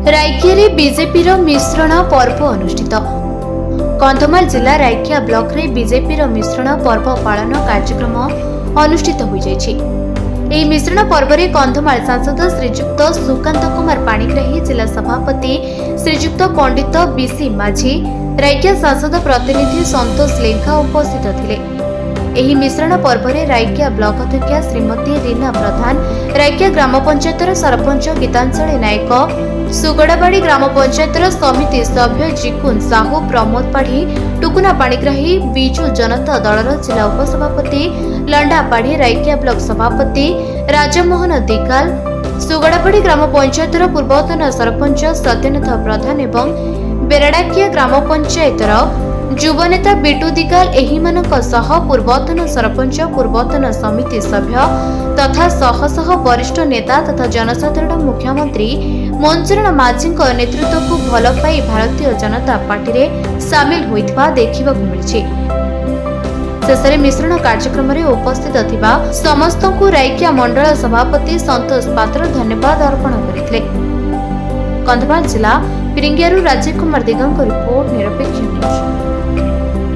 Raikia BJP मिश्रण पर्व अनुष्ठित। कंधमाल जिला रायकिया ब्लॉक रे बीजेपी मिश्रण पर्व पालन कार्यक्रम अनुष्ठित हो जाइछि। मिश्रण पर्व रे कंधमाल सांसद श्रीजुक्त सुकांत कुमार पाणिग्राही, जिला सभापति श्रीजुक्त पंडित बीसी माझी, रायकिया सांसद प्रतिनिधि संतोष लेंखा उपस्थित थिले। एही मिश्रण पर्व रे रायकिया ब्लॉक अध्यक्षा श्रीमती रीना प्रधान, रायकिया ग्राम पंचायतर सरपंच गीतांजलि नायक, सुगड़ाबाड़ी ग्राम पंचायतर समिति सभ्य जिकुन साहू, प्रमोद पाढ़ी, टुकुना पाणिग्राही, बिजू जनता दलर जिला उपसभापति लंडा पाढ़ी, रायकिया ब्लॉक सभापति राजमोहन दिगाल, सुगड़ाबाड़ी ग्राम पंचायतर पूर्वतन सरपंच सत्यनाथ प्रधान एवं बेरडाकिया ग्राम पंचायतर युवनेता बिटू दिगाल पूर्वतन सरपंच, पूर्वतन समिति सभ्य तथा शह शह वरिष्ठ नेता तथा जनसाधारण मुख्यमंत्री मनचरण माझी नेतृत्व को भल पाई भारतीय जनता पार्टी रे सामिल होइथिबा देखिबा मिलिछि। शेषरे मिश्रण कार्यक्रम रे उपस्थित थिबा समस्त को रायकिया मंडल सभापति संतोष पात्र धन्यवाद अर्पण करथिले। कंधमाल जिला फिरिंगियारू राजीव कुमार दिगंक रिपोर्ट, निरपेक्ष न्यूज।